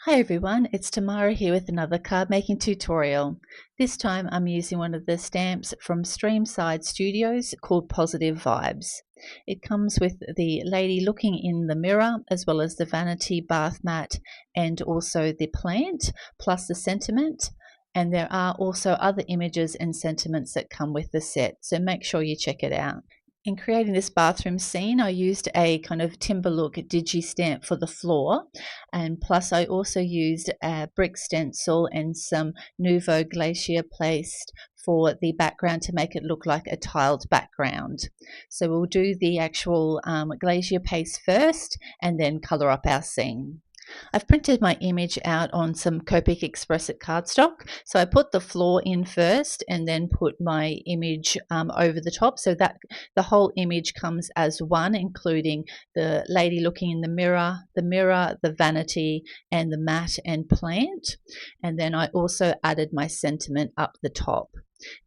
Hi everyone, it's Tamara here with another card making tutorial. This time I'm using one of the stamps from Streamside Studios called Positive Vibes. It comes with the lady looking in the mirror as well as the vanity bath mat and also the plant plus the sentiment, and there are also other images and sentiments that come with the set, so make sure you check it out. In creating this bathroom scene, I used a kind of timber look digi stamp for the floor, and plus I also used a brick stencil and some Nuvo Glacier Paste for the background to make it look like a tiled background. So we'll do the actual glacier paste first and then colour up our scene. I've printed my image out on some Copic XPress at Cardstock. So I put the floor in first and then put my image over the top so that the whole image comes as one, including the lady looking in the mirror, the vanity, and the mat and plant. And then I also added my sentiment up the top.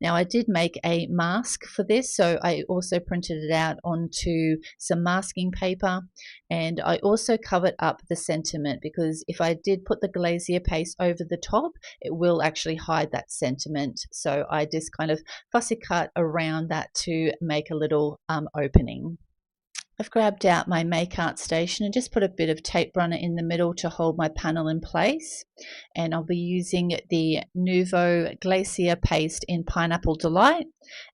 Now I did make a mask for this, so I also printed it out onto some masking paper, and I also covered up the sentiment because if I did put the glacier paste over the top, it will actually hide that sentiment. So I just kind of fussy cut around that to make a little opening. I've grabbed out my make art station and just put a bit of tape runner in the middle to hold my panel in place, and I'll be using the Nuvo Glacier Paste in Pineapple Delight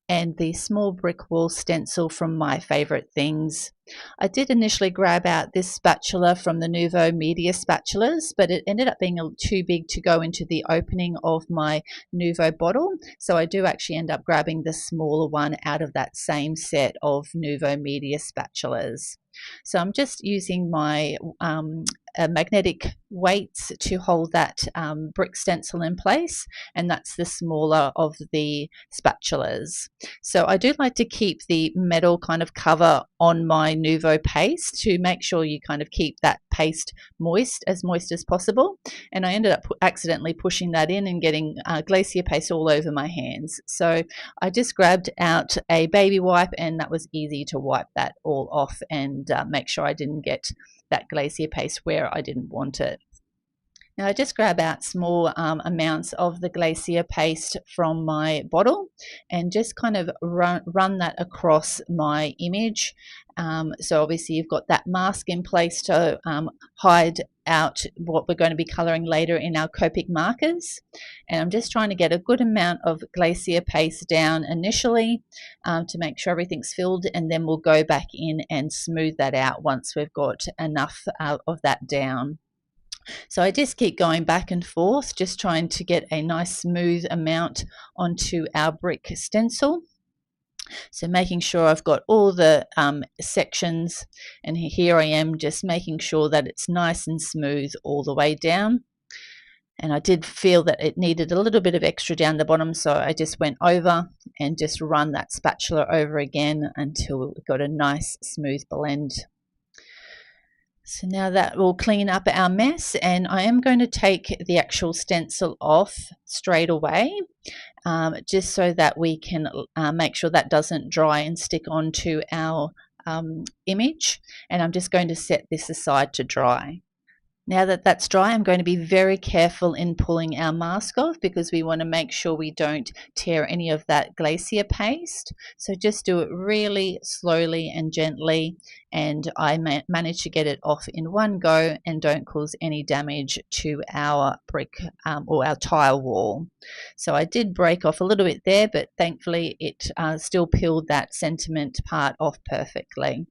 and the small brick wall stencil from My Favorite Things. I did initially grab out this spatula from the Nuvo Media Spatulas, but it ended up being too big to go into the opening of my Nuvo bottle, so I do actually end up grabbing the smaller one out of that same set of Nuvo Media Spatulas. So I'm just using my magnetic weights to hold that brick stencil in place, and that's the smaller of the spatulas. So I do like to keep the metal kind of cover on my Nuvo paste to make sure you kind of keep that paste moist as possible, and I ended up accidentally pushing that in and getting glacier paste all over my hands. So I just grabbed out a baby wipe, and that was easy to wipe that all off and make sure I didn't get that glacier paste where I didn't want it. Now I just grab out small amounts of the glacier paste from my bottle and just kind of run that across my image. So obviously you've got that mask in place to hide out what we're going to be colouring later in our Copic markers. And I'm just trying to get a good amount of glacier paste down initially to make sure everything's filled, and then we'll go back in and smooth that out once we've got enough of that down. So I just keep going back and forth, just trying to get a nice smooth amount onto our brick stencil. So making sure I've got all the sections, and here I am just making sure that it's nice and smooth all the way down. And I did feel that it needed a little bit of extra down the bottom, so I just went over and just run that spatula over again until we got a nice smooth blend. So now that will clean up our mess, and I am going to take the actual stencil off straight away, just so that we can make sure that doesn't dry and stick onto our image. And I'm just going to set this aside to dry. Now that that's dry, I'm going to be very careful in pulling our mask off because we want to make sure we don't tear any of that glacier paste. So just do it really slowly and gently, and I managed to get it off in one go and don't cause any damage to our brick or our tile wall. So I did break off a little bit there, but thankfully it still peeled that sentiment part off perfectly.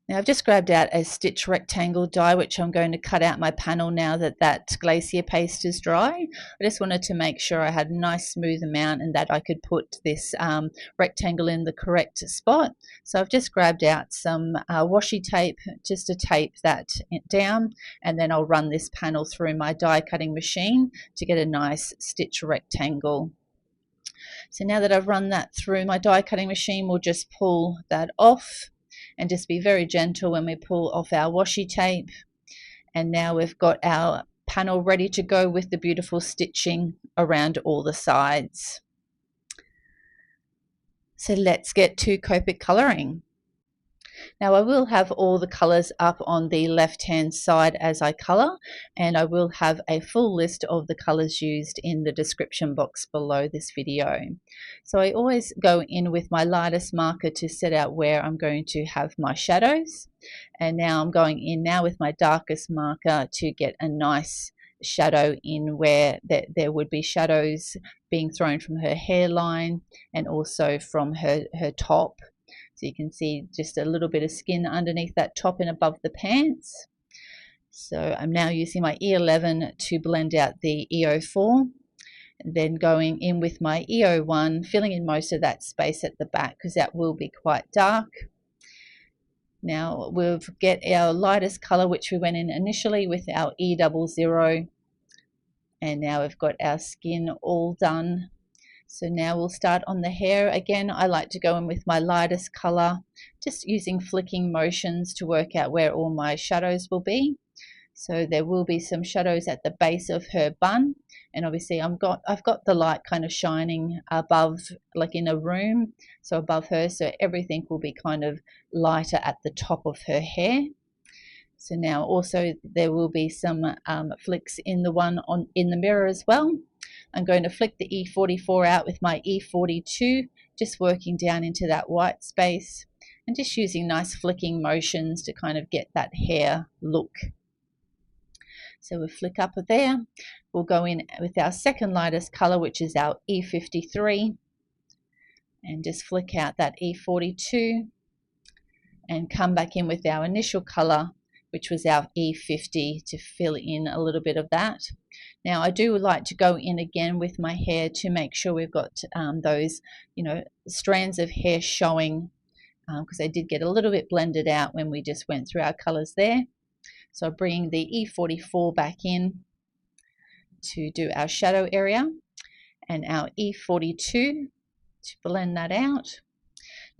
Now I've just grabbed out a stitch rectangle die, which I'm going to cut out my panel now that that glacier paste is dry. I just wanted to make sure I had a nice smooth amount and that I could put this rectangle in the correct spot. So I've just grabbed out some washi tape just to tape that down, and then I'll run this panel through my die cutting machine to get a nice stitch rectangle. So now that I've run that through my die cutting machine, we'll just pull that off and just be very gentle when we pull off our washi tape. And now we've got our panel ready to go with the beautiful stitching around all the sides. So let's get to Copic colouring. Now I will have all the colours up on the left hand side as I colour, and I will have a full list of the colours used in the description box below this video. So I always go in with my lightest marker to set out where I'm going to have my shadows, and now I'm going in now with my darkest marker to get a nice shadow in where there would be shadows being thrown from her hairline and also from her top. So you can see just a little bit of skin underneath that top and above the pants. So I'm now using my E11 to blend out the E04, and then going in with my E01, filling in most of that space at the back because that will be quite dark. Now we'll get our lightest color, which we went in initially with our E00, and now we've got our skin all done. So now we'll start on the hair. Again, I like to go in with my lightest color, just using flicking motions to work out where all my shadows will be. So there will be some shadows at the base of her bun, and obviously I've got the light kind of shining above, like in a room, so above her, so everything will be kind of lighter at the top of her hair. So now also there will be some flicks in the one in the mirror as well. I'm going to flick the E44 out with my E42, just working down into that white space and just using nice flicking motions to kind of get that hair look. So we'll flick up there. We'll go in with our second lightest color, which is our E53, and just flick out that E42 and come back in with our initial color, which was our E50, to fill in a little bit of that. Now I do like to go in again with my hair to make sure we've got those, strands of hair showing, because they did get a little bit blended out when we just went through our colors there. So bringing the E44 back in to do our shadow area, and our E42 to blend that out.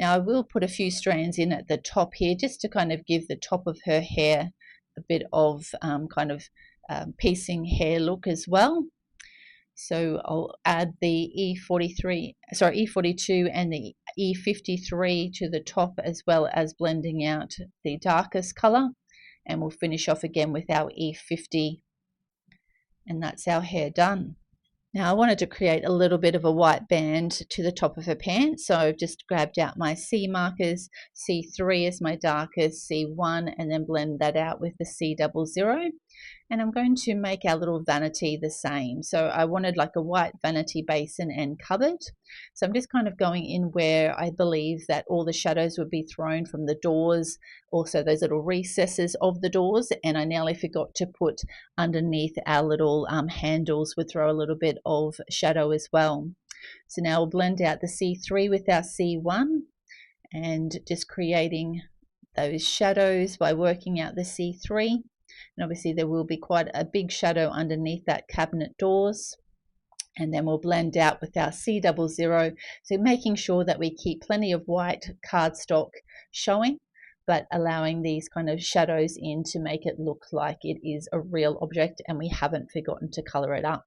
Now I will put a few strands in at the top here just to kind of give the top of her hair a bit of piecing hair look as well. So I'll add the E42 and the E53 to the top, as well as blending out the darkest color, and we'll finish off again with our E50, and that's our hair done. Now I wanted to create a little bit of a white band to the top of her pants, so I've just grabbed out my C markers, C3 is my darkest, C1, and then blend that out with the C00. And I'm going to make our little vanity the same. So I wanted like a white vanity basin and cupboard. So I'm just kind of going in where I believe that all the shadows would be thrown from the doors, also those little recesses of the doors, and I nearly forgot to put underneath our little handles would throw a little bit of shadow as well. So now we'll blend out the C3 with our C1 and just creating those shadows by working out the C3. And obviously there will be quite a big shadow underneath that cabinet doors. And then we'll blend out with our C00, so making sure that we keep plenty of white cardstock showing, but allowing these kind of shadows in to make it look like it is a real object and we haven't forgotten to color it up.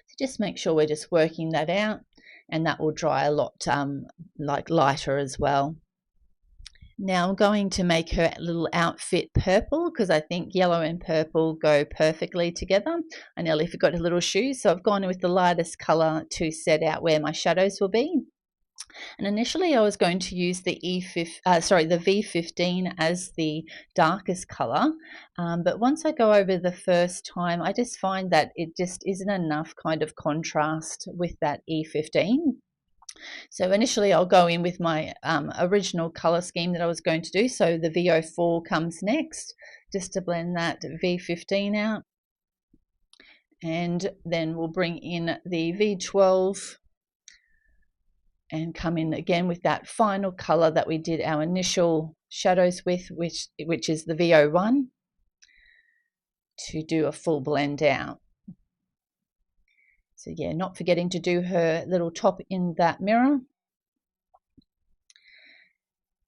So just make sure we're just working that out, and that will dry a lot like lighter as well. Now I'm going to make her little outfit purple because I think yellow and purple go perfectly together. I nearly forgot her little shoes, so I've gone with the lightest color to set out where my shadows will be. And initially I was going to use the V15 as the darkest color, but once I go over the first time, I just find that it just isn't enough kind of contrast with that E15. So initially I'll go in with my original color scheme that I was going to do. So the V04 comes next, just to blend that V15 out. And then we'll bring in the V12 and come in again with that final color that we did our initial shadows with, which is the V01, to do a full blend out. So yeah, not forgetting to do her little top in that mirror.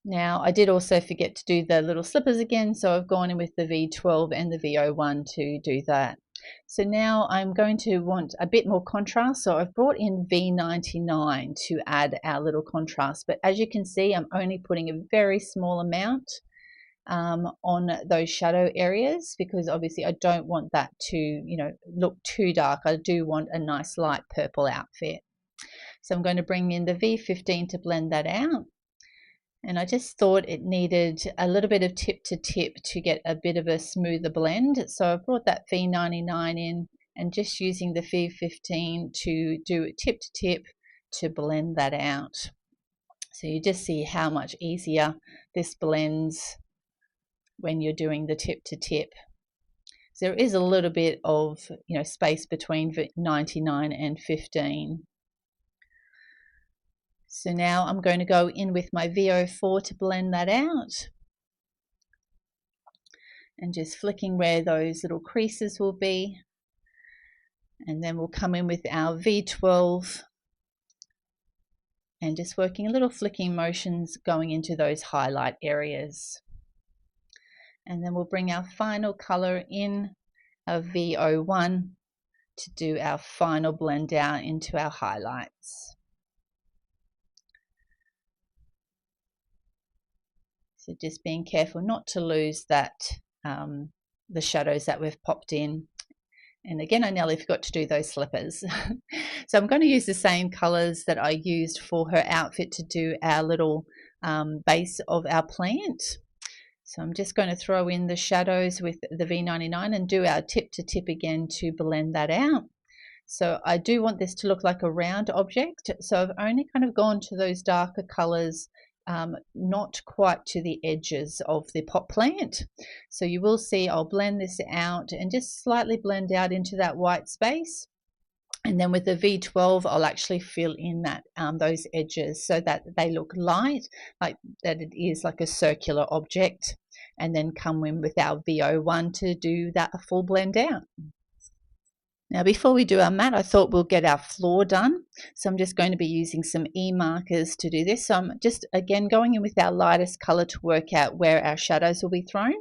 Now I did also forget to do the little slippers again, so I've gone in with the V12 and the V01 to do that. So now I'm going to want a bit more contrast, so I've brought in V99 to add our little contrast, but as you can see I'm only putting a very small amount on those shadow areas, because obviously I don't want that to, you know, look too dark. I do want a nice light purple outfit. So I'm going to bring in the V15 to blend that out. And I just thought it needed a little bit of tip to tip to get a bit of a smoother blend. So I brought that V99 in and just using the V15 to do tip to tip to blend that out. So you just see how much easier this blends when you're doing the tip to tip. So there is a little bit of, you know, space between 99 and 15. So now I'm going to go in with my VO4 to blend that out. And just flicking where those little creases will be. And then we'll come in with our V12 and just working a little flicking motions going into those highlight areas. And then we'll bring our final color in, our VO1, to do our final blend out into our highlights. So just being careful not to lose that, the shadows that we've popped in. And again, I nearly forgot to do those slippers. So I'm going to use the same colors that I used for her outfit to do our little base of our plant. So I'm just going to throw in the shadows with the V99 and do our tip to tip again to blend that out. So I do want this to look like a round object. So I've only kind of gone to those darker colors, not quite to the edges of the pot plant. So you will see I'll blend this out and just slightly blend out into that white space. And then with the V12, I'll actually fill in that those edges so that they look light, like that it is like a circular object, and then come in with our VO1 to do that a full blend out. Now before we do our mat, I thought we'll get our floor done. So I'm just going to be using some E markers to do this. So I'm just again going in with our lightest color to work out where our shadows will be thrown.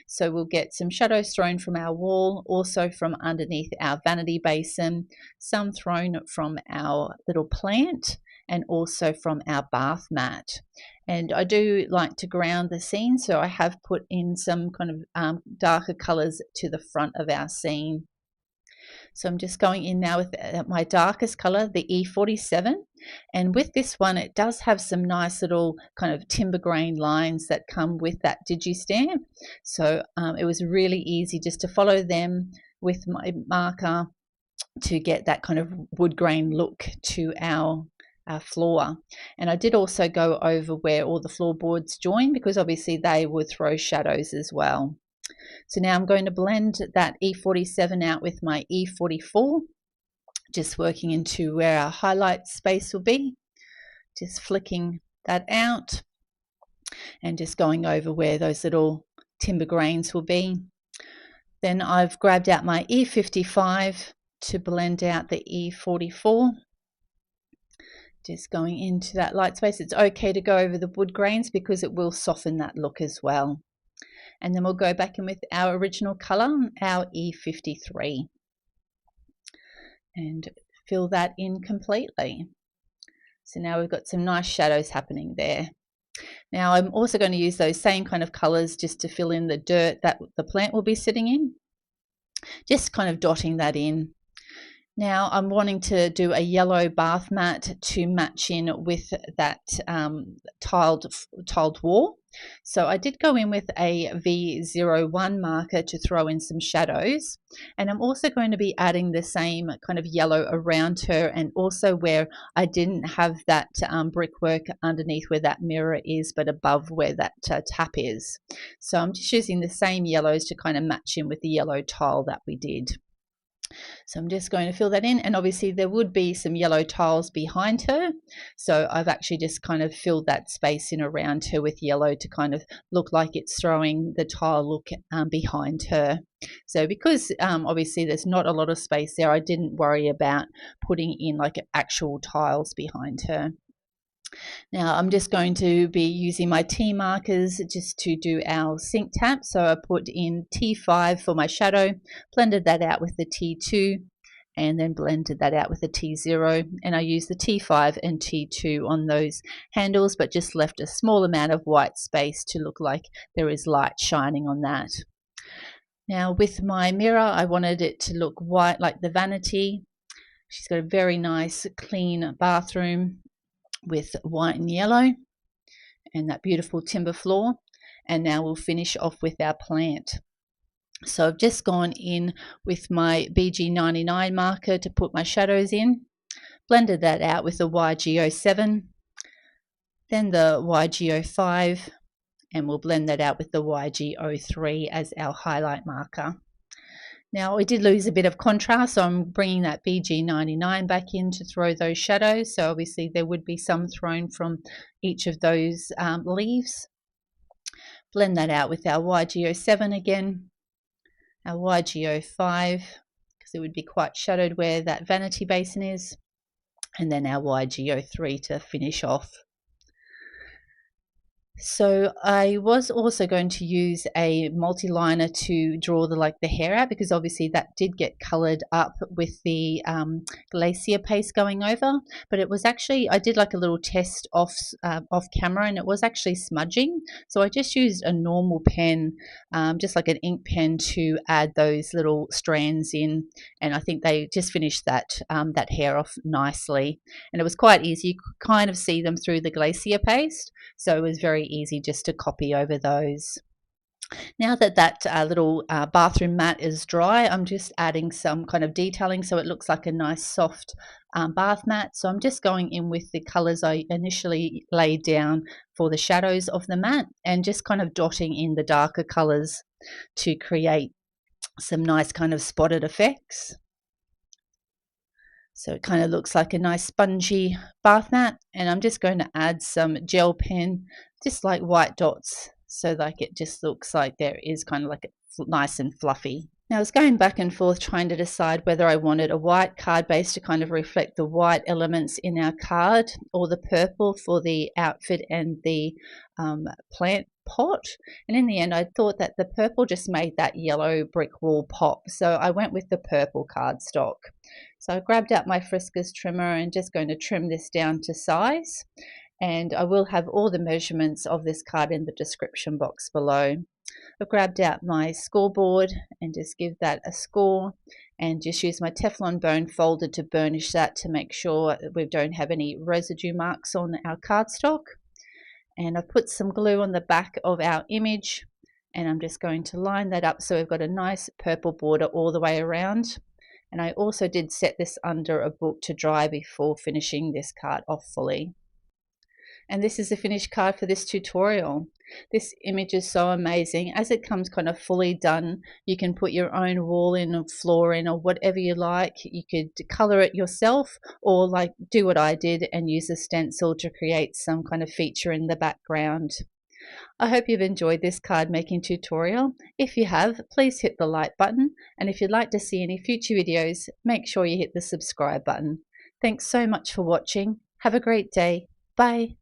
So we'll get some shadows thrown from our wall, also from underneath our vanity basin, some thrown from our little plant, and also from our bath mat. And I do like to ground the scene, so I have put in some kind of darker colors to the front of our scene. So I'm just going in now with my darkest color, the E47. And with this one, it does have some nice little kind of timber grain lines that come with that Digi-stamp. So it was really easy just to follow them with my marker to get that kind of wood grain look to our floor. And I did also go over where all the floorboards join, because obviously they would throw shadows as well. So now I'm going to blend that E47 out with my E44, just working into where our highlight space will be, just flicking that out and just going over where those little timber grains will be. Then I've grabbed out my E55 to blend out the E44, just going into that light space. It's okay to go over the wood grains because it will soften that look as well. And then we'll go back in with our original color, our E53, and fill that in completely. So now we've got some nice shadows happening there. Now I'm also going to use those same kind of colors just to fill in the dirt that the plant will be sitting in, just kind of dotting that in. Now I'm wanting to do a yellow bath mat to match in with that tiled wall. So I did go in with a V01 marker to throw in some shadows, and I'm also going to be adding the same kind of yellow around her, and also where I didn't have that brickwork underneath where that mirror is, but above where that tap is. So I'm just using the same yellows to kind of match in with the yellow tile that we did. So I'm just going to fill that in, and obviously there would be some yellow tiles behind her, so I've actually just kind of filled that space in around her with yellow to kind of look like it's throwing the tile look behind her. So because obviously there's not a lot of space there, I didn't worry about putting in like actual tiles behind her. Now I'm just going to be using my T markers just to do our sync tap. So I put in T5 for my shadow, blended that out with the T2, and then blended that out with the T0, and I used the T5 and T2 on those handles, but just left a small amount of white space to look like there is light shining on that. Now with my mirror, I wanted it to look white like the Vanity. She's got a very nice clean bathroom with white and yellow and that beautiful timber floor. And now we'll finish off with our plant. So I've just gone in with my BG99 marker to put my shadows in, blended that out with the YG07, then the YG05, and we'll blend that out with the YG03 as our highlight marker. Now we did lose a bit of contrast, so I'm bringing that BG99 back in to throw those shadows. So obviously there would be some thrown from each of those leaves. Blend that out with our YG07 again, our YG05, because it would be quite shadowed where that vanity basin is, and then our YG03 to finish off. So I was also going to use a multi-liner to draw the hair out, because obviously that did get colored up with the glacier paste going over, but it was actually, I did like a little test off camera, and it was actually smudging. So I just used a normal pen, just like an ink pen, to add those little strands in, and I think they just finished that that hair off nicely. And it was quite easy, you could kind of see them through the glacier paste, so it was very easy just to copy over those. Now that that little bathroom mat is dry, I'm just adding some kind of detailing so it looks like a nice soft bath mat. So I'm just going in with the colors I initially laid down for the shadows of the mat, and just kind of dotting in the darker colors to create some nice kind of spotted effects. So it kind of looks like a nice spongy bath mat, and I'm just going to add some gel pen, just like white dots, so like it just looks like there is kind of like a nice and fluffy. Now I was going back and forth trying to decide whether I wanted a white card base to kind of reflect the white elements in our card, or the purple for the outfit and the plant pot. And in the end I thought that the purple just made that yellow brick wall pop, so I went with the purple cardstock. So I grabbed out my Friskars trimmer and just going to trim this down to size, and I will have all the measurements of this card in the description box below. I've grabbed out my scoreboard and just give that a score, and just use my Teflon bone folder to burnish that to make sure that we don't have any residue marks on our cardstock. And I've put some glue on the back of our image, and I'm just going to line that up so we've got a nice purple border all the way around. And I also did set this under a book to dry before finishing this card off fully. And this is the finished card for this tutorial. This image is so amazing. As it comes kind of fully done, you can put your own wall in or floor in or whatever you like. You could color it yourself, or like do what I did and use a stencil to create some kind of feature in the background. I hope you've enjoyed this card making tutorial. If you have, please hit the like button, and if you'd like to see any future videos, make sure you hit the subscribe button. Thanks so much for watching. Have a great day. Bye.